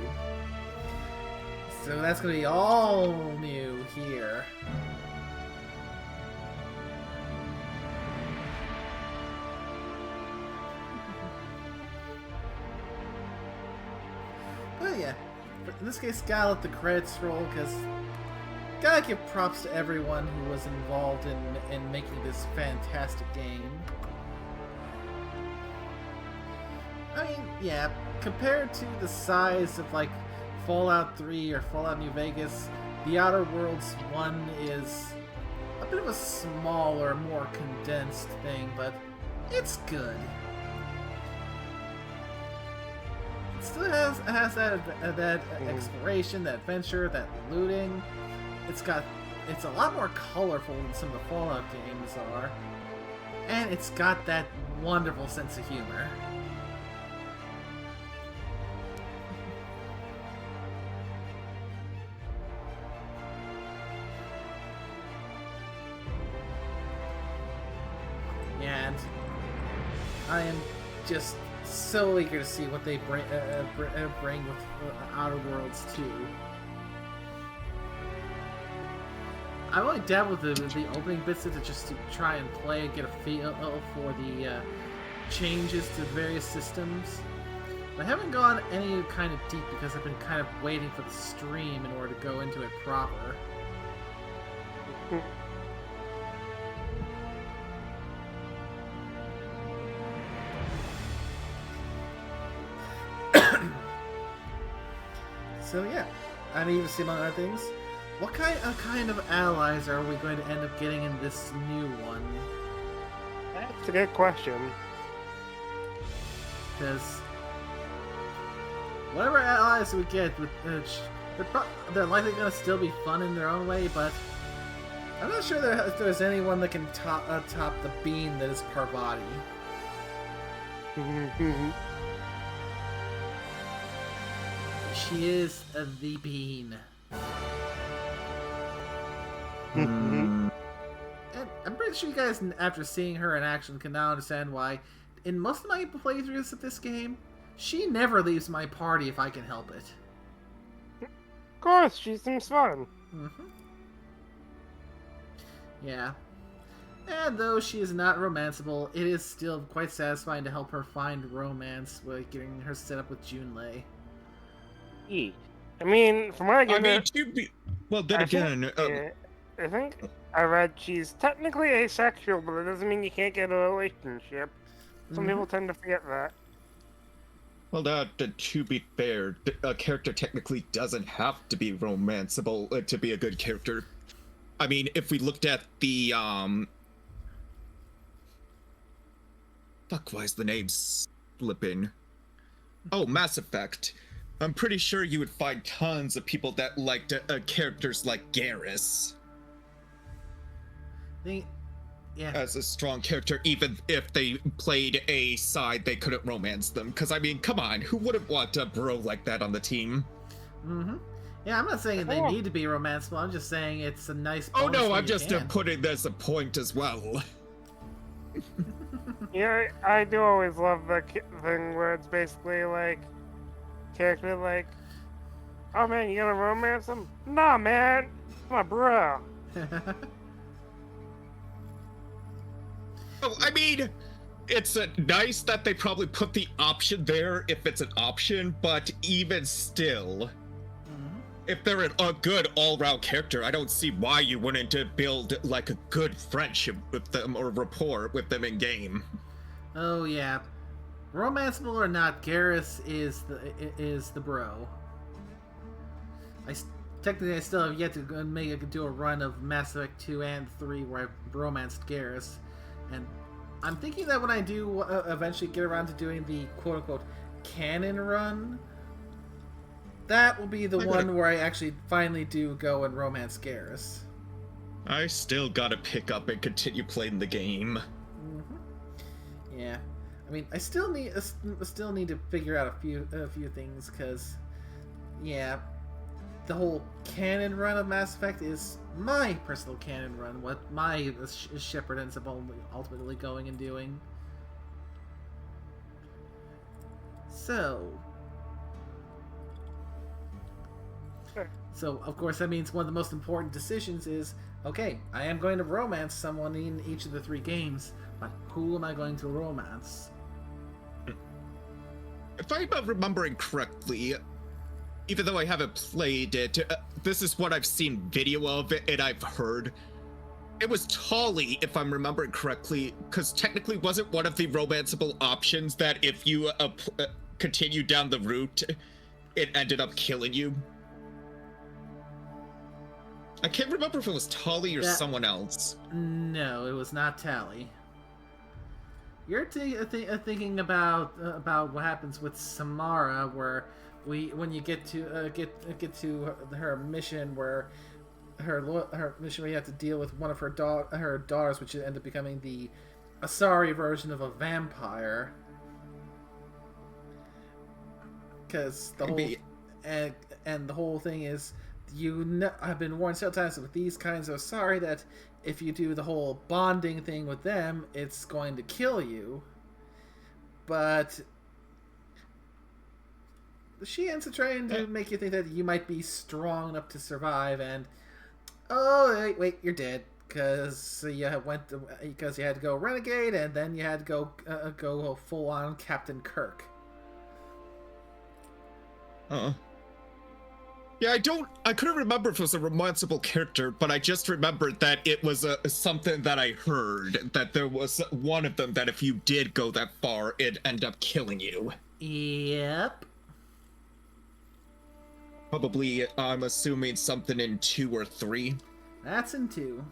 So that's going to be all new here. But yeah, in this case, gotta let the credits roll, because gotta give props to everyone who was involved in making this fantastic game. I mean, yeah, compared to the size of, like, Fallout 3 or Fallout New Vegas, the Outer Worlds 1 is a bit of a smaller, more condensed thing, but it's good. It still has that exploration, that adventure, that looting. It's a lot more colorful than some of the Fallout games are, and it's got that wonderful sense of humor. And I am just so eager to see what they bring with Outer Worlds 2. I've only dabbled with the opening bits of it just to try and play and get a feel for the changes to various systems. I haven't gone any kind of deep because I've been kind of waiting for the stream in order to go into it proper. So yeah, I mean, to see among other things, what kind of allies are we going to end up getting in this new one? That's a good question. Because whatever allies we get, they're likely going to still be fun in their own way, but I'm not sure if there's anyone that can top the bean that is Parvati. She is the bean. And I'm pretty sure you guys, after seeing her in action, can now understand why, in most of my playthroughs of this game, she never leaves my party if I can help it. Of course, she seems fun. Yeah. And though she is not romanceable, it is still quite satisfying to help her find romance by getting her set up with Junlei. I mean, from what I get, well, then again, I think I read she's technically asexual, but it doesn't mean you can't get a relationship. Some people tend to forget that. Well, to be fair, a character technically doesn't have to be romanceable to be a good character. I mean, if we looked at the fuck, why is the name slipping? Oh, Mass Effect. I'm pretty sure you would find tons of people that liked characters like Garrus. Yeah. As a strong character, even if they played a side they couldn't romance them. Because, I mean, come on, who wouldn't want a bro like that on the team? Yeah, I'm not saying they need to be romanceable, I'm just saying it's a nice bonus. Oh no, I'm just putting this a point as well. Yeah, I do always love the thing where it's basically like, character like, oh man, you gonna romance him? Nah, man, my bro. Oh, I mean, it's nice that they probably put the option there if it's an option, but even still, if they're a good all-round character, I don't see why you wouldn't build like a good friendship with them or rapport with them in game. Oh yeah, romanceable or not, Garrus is the bro. Technically, I still have yet to do a run of Mass Effect 2 and 3 where I've romanced Garrus. And I'm thinking that when I do eventually get around to doing the quote-unquote canon run, that will be the one where I actually finally do go and romance Garrus. I still gotta pick up and continue playing the game. Yeah, I mean, I still need to figure out a few things, because, yeah, the whole canon run of Mass Effect is my personal canon run, what my Shepard ends up ultimately going and doing. So, of course, that means one of the most important decisions is, okay, I am going to romance someone in each of the 3 games, but who am I going to romance? If I'm remembering correctly, even though I haven't played it, this is what I've seen video of and I've heard. It was Tali, if I'm remembering correctly, because technically wasn't one of the romanceable options that if you continue down the route, it ended up killing you? I can't remember if it was Tali or someone else. No, it was not Tali. You're thinking about what happens with Samara, where when you get to her mission where her mission where you have to deal with one of her daughters, which end up becoming the Asari version of a vampire. Because the whole and the whole thing is, I've been warned several times with these kinds of Asari that if you do the whole bonding thing with them, it's going to kill you. But she ends up trying to make you think that you might be strong enough to survive, and oh wait, you're dead because you had to go renegade, and then you had to go full on Captain Kirk. Yeah, I couldn't remember if it was a romanceable character, but I just remembered that it was something that I heard, that there was one of them that if you did go that far, it'd end up killing you. Yep. Probably, I'm assuming something in 2 or 3. That's in 2.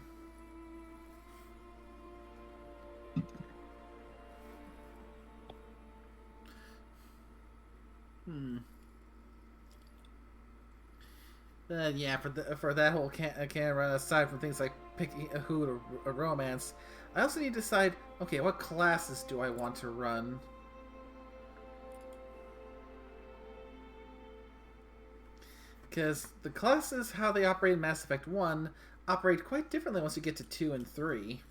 Yeah, for that whole can run, aside from things like picking a hoot or a romance, I also need to decide, okay, what classes do I want to run? Because the classes, how they operate in Mass Effect 1, operate quite differently once you get to 2 and 3.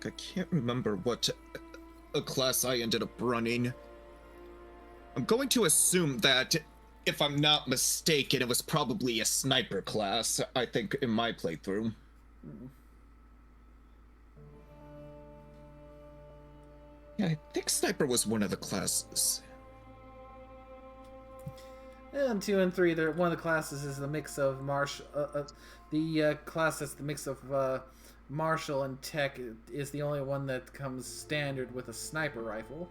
I can't remember what a class I ended up running. I'm going to assume that, if I'm not mistaken, it was probably a sniper class, I think, in my playthrough. Yeah, I think sniper was one of the classes. And 2 and 3, one of the classes is the mix of the class that's the mix of martial and tech is the only one that comes standard with a sniper rifle.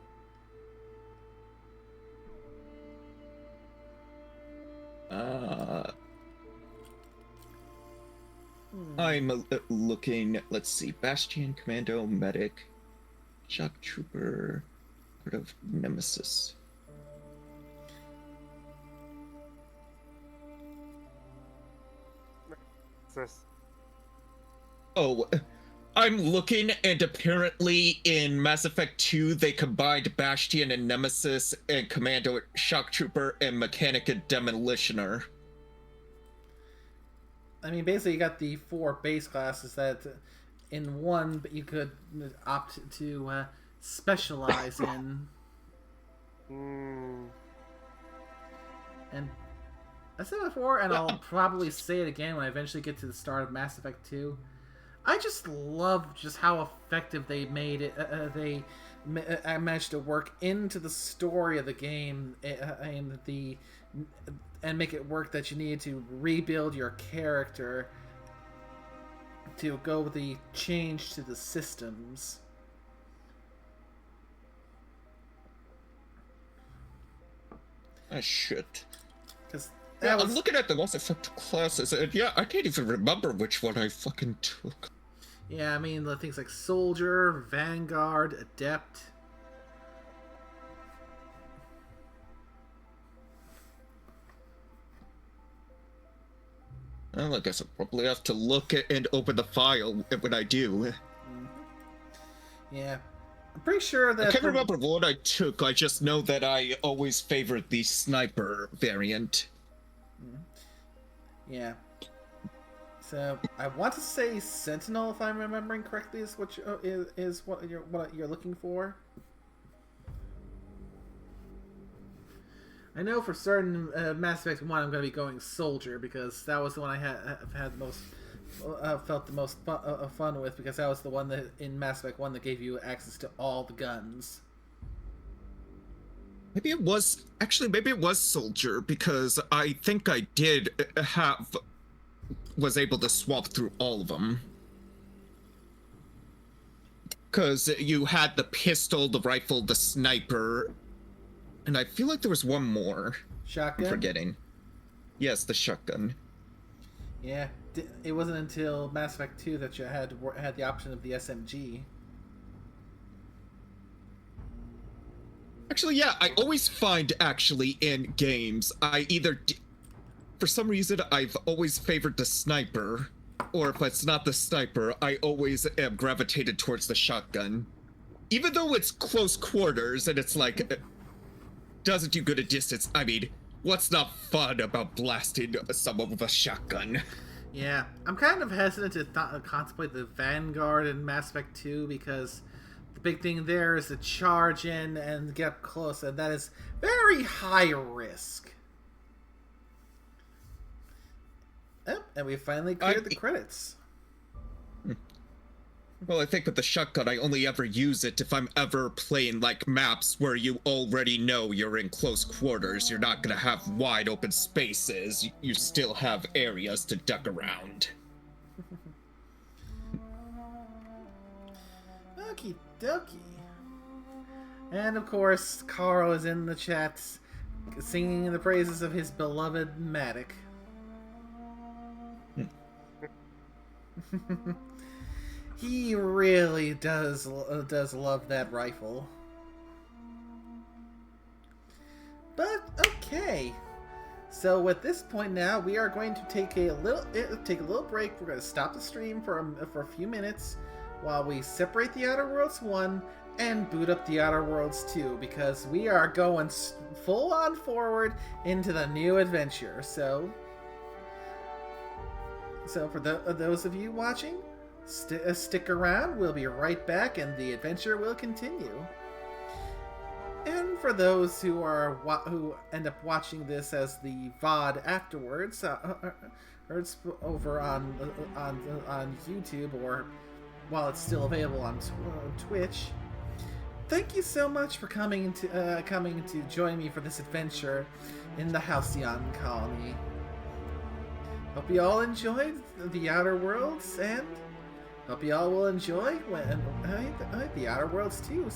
I'm looking, let's see, Bastion, Commando, Medic, Shock Trooper, part of Nemesis. Oh, I'm looking, and apparently in Mass Effect 2, they combined Bastion and Nemesis and Commando, Shock Trooper, and Mechanic and Demolitioner. I mean, basically, you got the 4 base classes that in one, but you could opt to specialize in. And I said it before, and I'll probably say it again when I eventually get to the start of Mass Effect 2. I just love just how effective they made it. They managed to work into the story of the game and make it work that you needed to rebuild your character to go with the change to the systems. Shit. Because I'm looking at the most effective classes, and yeah, I can't even remember which one I fucking took. Yeah, I mean, the things like Soldier, Vanguard, Adept. Well, I guess I'll probably have to look at and open the file when I do. Yeah. I'm pretty sure that... I can't remember what I took, I just know that I always favored the sniper variant. Yeah. So, I want to say Sentinel, if I'm remembering correctly, is what you're looking for. I know for certain Mass Effect 1 I'm going to be going Soldier, because that was the one I had the most felt the most fun with, because that was the one that in Mass Effect 1 that gave you access to all the guns. Maybe it was Soldier, because I think I was able to swap through all of them. Because you had the pistol, the rifle, the sniper, and I feel like there was one more. Shotgun? I'm forgetting. Yes, the shotgun. Yeah, it wasn't until Mass Effect 2 that you had the option of the SMG. Actually, yeah, I always find, in games, for some reason, I've always favored the sniper, or if it's not the sniper, I always am gravitated towards the shotgun. Even though it's close quarters, and it's like, doesn't do good at distance, I mean, what's not fun about blasting someone with a shotgun? Yeah, I'm kind of hesitant to contemplate the Vanguard in Mass Effect 2, because the big thing there is to charge in and get up close, and that is very high risk. Yep, and we finally cleared the credits. Well, I think with the shotgun, I only ever use it if I'm ever playing, like, maps where you already know you're in close quarters. You're not gonna have wide open spaces. You still have areas to duck around. Okie dokie. And of course, Carl is in the chat singing the praises of his beloved Matic. He really does love that rifle. But okay, so at this point now we are going to take a little break. We're going to stop the stream for a few minutes while we separate the Outer Worlds 1 and boot up the Outer Worlds 2, because we are going full on forward into the new adventure. So for those of you watching, stick around. We'll be right back, and the adventure will continue. And for those who end up watching this as the VOD afterwards, or it's over on YouTube, or while it's still available on Twitch, thank you so much for coming to join me for this adventure in the Halcyon colony. Hope you all enjoyed the Outer Worlds, and hope you all will enjoy the Outer Worlds too.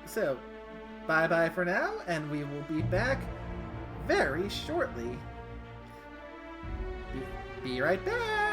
So, bye-bye for now, and we will be back very shortly. Be right back!